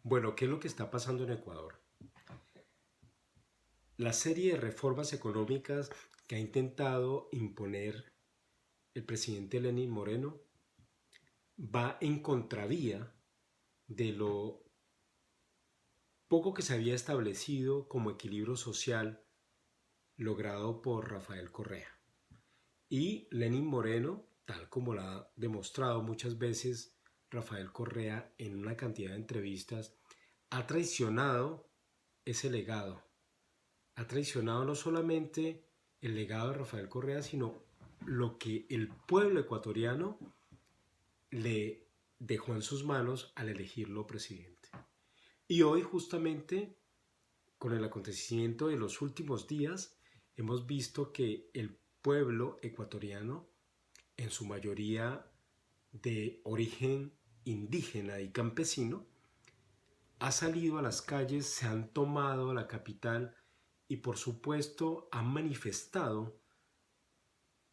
Bueno, ¿qué es lo que está pasando en Ecuador? La serie de reformas económicas que ha intentado imponer el presidente Lenín Moreno va en contravía de lo poco que se había establecido como equilibrio social logrado por Rafael Correa. Y Lenín Moreno, tal como lo ha demostrado muchas veces Rafael Correa en una cantidad de entrevistas, ha traicionado ese legado. Ha traicionado no solamente el legado de Rafael Correa, sino lo que el pueblo ecuatoriano le dejó en sus manos al elegirlo presidente. Y hoy justamente con el acontecimiento de los últimos días hemos visto que el pueblo ecuatoriano, en su mayoría de origen indígena y campesino, ha salido a las calles, se han tomado la capital y por supuesto han manifestado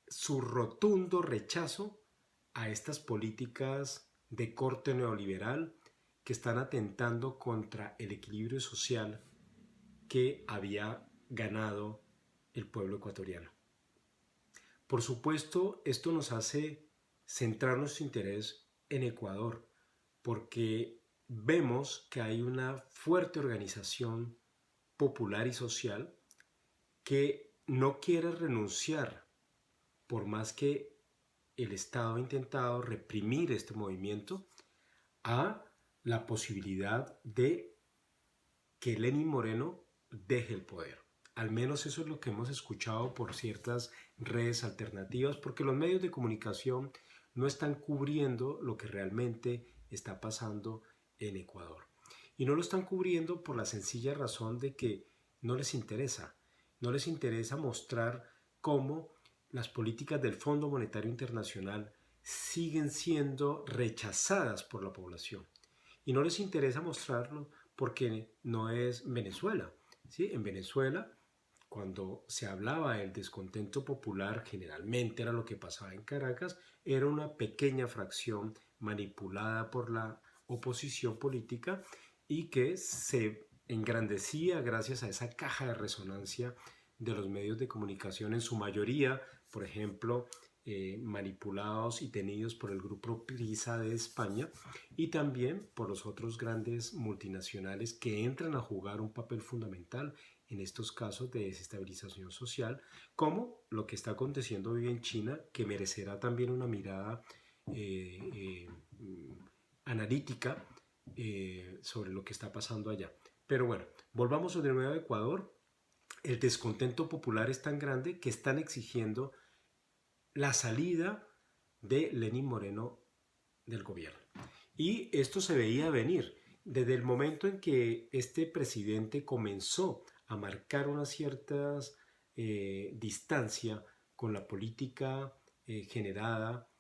su rotundo rechazo a estas políticas de corte neoliberal que están atentando contra el equilibrio social que había ganado el pueblo ecuatoriano. Por supuesto, esto nos hace centrar nuestro interés en Ecuador, porque vemos que hay una fuerte organización popular y social que no quiere renunciar, por más que el Estado ha intentado reprimir este movimiento, a la posibilidad de que Lenín Moreno deje el poder. Al menos eso es lo que hemos escuchado por ciertas redes alternativas, porque los medios de comunicación no están cubriendo lo que realmente está pasando en Ecuador. Y no lo están cubriendo por la sencilla razón de que no les interesa. No les interesa mostrar cómo las políticas del Fondo Monetario Internacional siguen siendo rechazadas por la población. Y no les interesa mostrarlo porque no es Venezuela. ¿Sí? En Venezuela, cuando se hablaba del descontento popular, generalmente era lo que pasaba en Caracas, era una pequeña fracción manipulada por la oposición política y que se engrandecía gracias a esa caja de resonancia de los medios de comunicación, en su mayoría, por ejemplo, manipulados y tenidos por el grupo Prisa de España y también por los otros grandes multinacionales que entran a jugar un papel fundamental en estos casos de desestabilización social, como lo que está aconteciendo hoy en China, que merecerá también una mirada eh, eh, analítica sobre lo que está pasando allá. Pero bueno, volvamos de nuevo a Ecuador. El descontento popular es tan grande que están exigiendo la salida de Lenín Moreno del gobierno. Y esto se veía venir desde el momento en que este presidente comenzó a marcar una cierta distancia con la política generada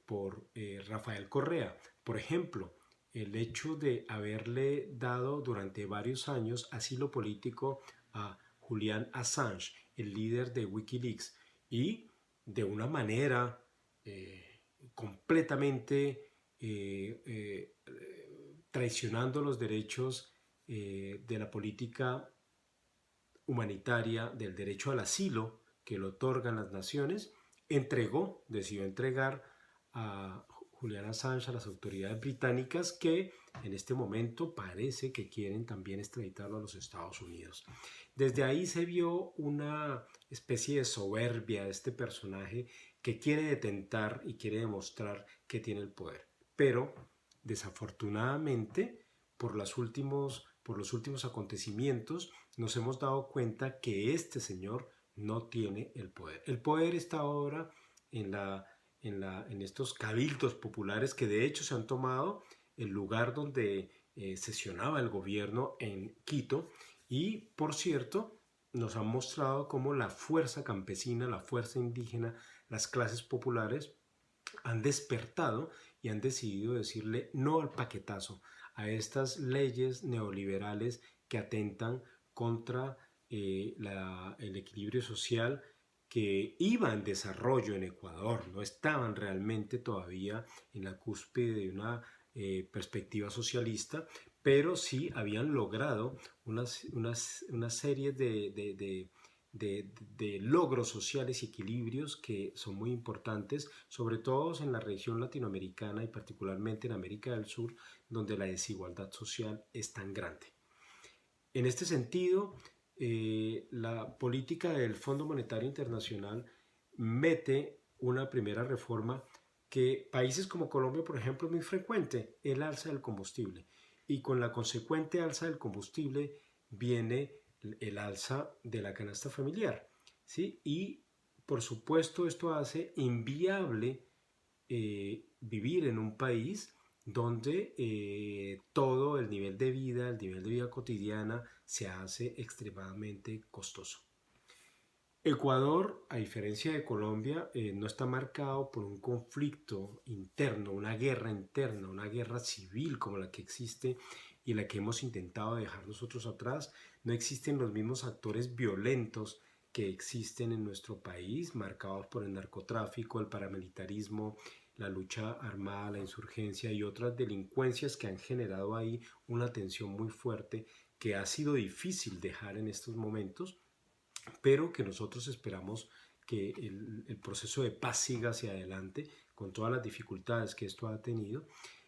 por Rafael Correa. Por ejemplo, el hecho de haberle dado durante varios años asilo político a Julian Assange, el líder de Wikileaks, y de una manera completamente traicionando los derechos de la política humanitaria, del derecho al asilo que le otorgan las naciones, decidió entregar a Julian Assange a las autoridades británicas que en este momento parece que quieren también extraditarlo a los Estados Unidos. Desde ahí se vio una especie de soberbia de este personaje que quiere detentar y quiere demostrar que tiene el poder. Pero desafortunadamente por los últimos acontecimientos nos hemos dado cuenta que este señor no tiene el poder. El poder está ahora en estos cabildos populares que de hecho se han tomado el lugar donde sesionaba el gobierno en Quito y por cierto nos han mostrado cómo la fuerza campesina, la fuerza indígena, las clases populares han despertado y han decidido decirle no al paquetazo, a estas leyes neoliberales que atentan contra el equilibrio social que iba en desarrollo en Ecuador, no estaban realmente todavía en la cúspide de una perspectiva socialista, pero sí habían logrado una serie de logros sociales y equilibrios que son muy importantes, sobre todo en la región latinoamericana y particularmente en América del Sur, donde la desigualdad social es tan grande. En este sentido, la política del Fondo Monetario Internacional mete una primera reforma que países como Colombia, por ejemplo, es muy frecuente, el alza del combustible. Y con la consecuente alza del combustible viene el alza de la canasta familiar, ¿sí? Y por supuesto esto hace inviable vivir en un país donde todo el nivel de vida, el nivel de vida cotidiana se hace extremadamente costoso. Ecuador, a diferencia de Colombia, no está marcado por un conflicto interno, una guerra civil como la que existe y la que hemos intentado dejar nosotros atrás. No existen los mismos actores violentos que existen en nuestro país, marcados por el narcotráfico, el paramilitarismo, la lucha armada, la insurgencia y otras delincuencias que han generado ahí una tensión muy fuerte que ha sido difícil dejar en estos momentos, pero que nosotros esperamos que el proceso de paz siga hacia adelante con todas las dificultades que esto ha tenido.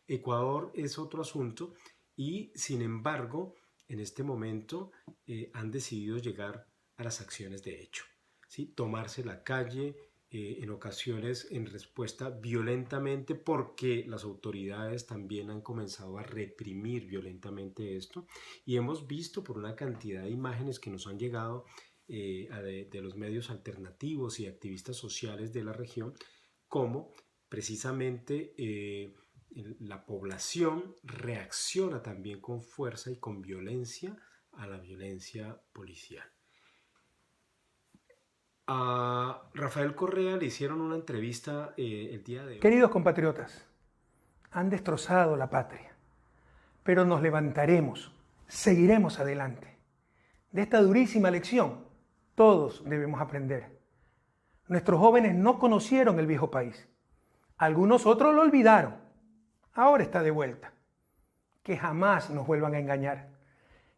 Ecuador es otro asunto y sin embargo en este momento han decidido llegar a las acciones de hecho, ¿sí? Tomarse la calle, en ocasiones en respuesta violentamente porque las autoridades también han comenzado a reprimir violentamente esto y hemos visto por una cantidad de imágenes que nos han llegado de los medios alternativos y activistas sociales de la región, cómo precisamente la población reacciona también con fuerza y con violencia a la violencia policial. A Rafael Correa le hicieron una entrevista el día de hoy. Queridos compatriotas, han destrozado la patria, pero nos levantaremos, seguiremos adelante. De esta durísima lección, todos debemos aprender. Nuestros jóvenes no conocieron el viejo país. Algunos otros lo olvidaron. Ahora está de vuelta. Que jamás nos vuelvan a engañar.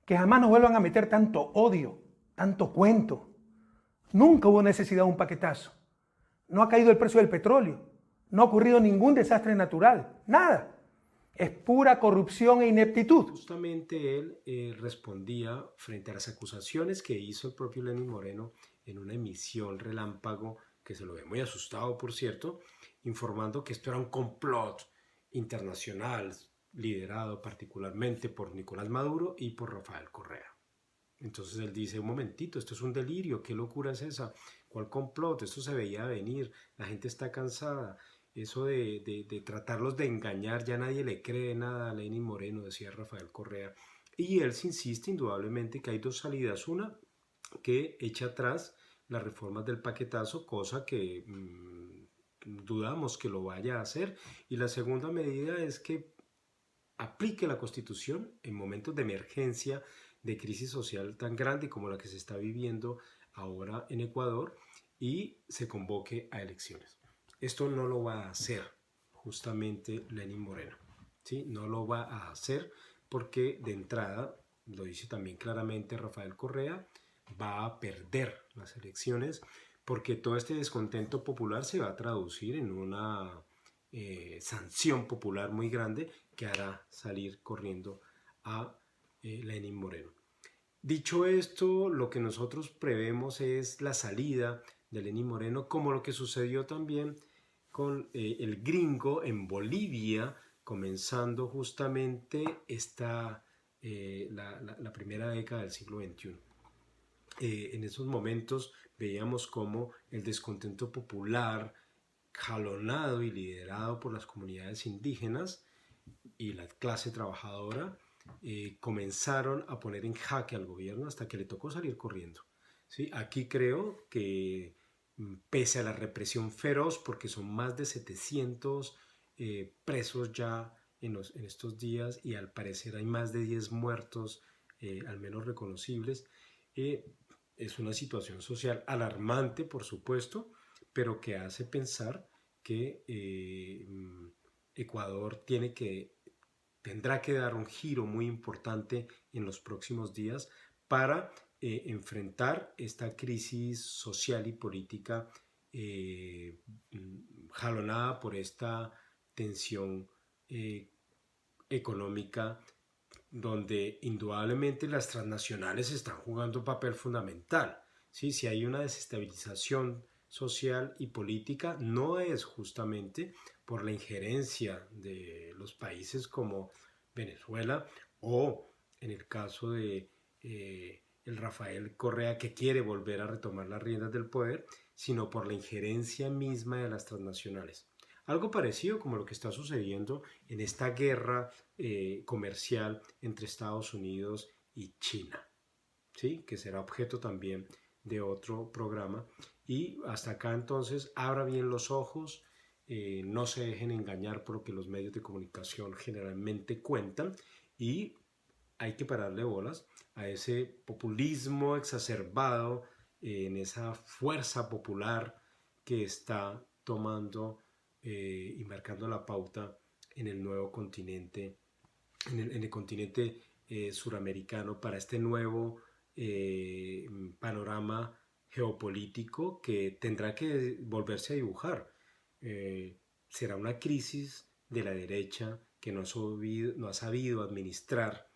Que jamás nos vuelvan a meter tanto odio, tanto cuento. Nunca hubo necesidad de un paquetazo. No ha caído el precio del petróleo. No ha ocurrido ningún desastre natural. Nada. Es pura corrupción e ineptitud. Justamente él respondía frente a las acusaciones que hizo el propio Lenín Moreno en una emisión relámpago, que se lo ve muy asustado, por cierto, informando que esto era un complot internacional liderado particularmente por Nicolás Maduro y por Rafael Correa. Entonces él dice, un momentito, esto es un delirio, ¿qué locura es esa? ¿Cuál complot? Esto se veía venir, la gente está cansada. Eso de tratarlos de engañar, ya nadie le cree nada a Lenín Moreno, decía Rafael Correa. Y él se insiste indudablemente que hay dos salidas. Una, que echa atrás las reformas del paquetazo, cosa que dudamos que lo vaya a hacer. Y la segunda medida es que aplique la Constitución en momentos de emergencia, de crisis social tan grande como la que se está viviendo ahora en Ecuador y se convoque a elecciones. Esto no lo va a hacer justamente Lenín Moreno, ¿sí? No lo va a hacer porque de entrada, lo dice también claramente Rafael Correa, va a perder las elecciones porque todo este descontento popular se va a traducir en una sanción popular muy grande que hará salir corriendo a Lenín Moreno. Dicho esto, lo que nosotros prevemos es la salida de Lenín Moreno, como lo que sucedió también con el gringo en Bolivia, comenzando justamente la primera década del siglo XXI. En esos momentos veíamos cómo el descontento popular, jalonado y liderado por las comunidades indígenas y la clase trabajadora, comenzaron a poner en jaque al gobierno hasta que le tocó salir corriendo. ¿Sí? Aquí creo que pese a la represión feroz, porque son más de 700 presos ya en estos días y al parecer hay más de 10 muertos, al menos reconocibles, es una situación social alarmante, por supuesto, pero que hace pensar que Ecuador tiene que tendrá que dar un giro muy importante en los próximos días para enfrentar esta crisis social y política jalonada por esta tensión económica, donde indudablemente las transnacionales están jugando un papel fundamental. ¿Sí? Si hay una desestabilización social y política, no es justamente por la injerencia de los países como Venezuela o en el caso de el Rafael Correa, que quiere volver a retomar las riendas del poder, sino por la injerencia misma de las transnacionales. Algo parecido como lo que está sucediendo en esta guerra comercial entre Estados Unidos y China, ¿sí? Que será objeto también de otro programa. Y hasta acá entonces abra bien los ojos, no se dejen engañar por lo que los medios de comunicación generalmente cuentan, y hay que pararle bolas a ese populismo exacerbado, en esa fuerza popular que está tomando y marcando la pauta en el nuevo continente, en el continente suramericano, para este nuevo panorama geopolítico que tendrá que volverse a dibujar. Será una crisis de la derecha que no ha sabido administrar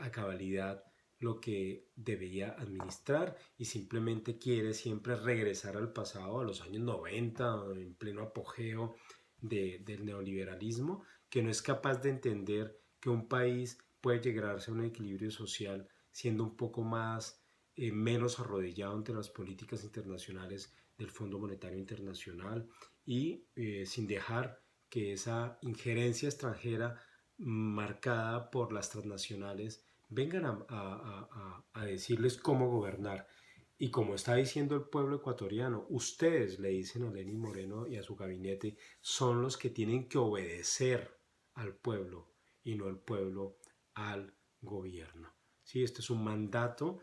a cabalidad lo que debía administrar y simplemente quiere siempre regresar al pasado, a los años 90, en pleno apogeo del neoliberalismo, que no es capaz de entender que un país puede llegarse a un equilibrio social siendo un poco más, menos arrodillado ante las políticas internacionales del Fondo Monetario Internacional y sin dejar que esa injerencia extranjera marcada por las transnacionales vengan a decirles cómo gobernar. Y como está diciendo el pueblo ecuatoriano, ustedes, le dicen a Lenín Moreno y a su gabinete, son los que tienen que obedecer al pueblo y no el pueblo al gobierno. ¿Sí? Este es un mandato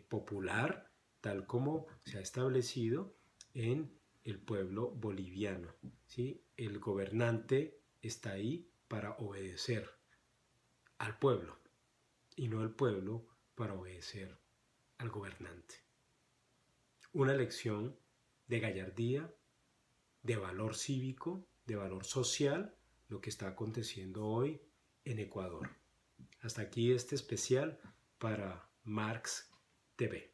popular, tal como se ha establecido en el pueblo boliviano. ¿Sí? El gobernante está ahí para obedecer al pueblo y no el pueblo para obedecer al gobernante. Una lección de gallardía, de valor cívico, de valor social, lo que está aconteciendo hoy en Ecuador. Hasta aquí este especial para Marx TV.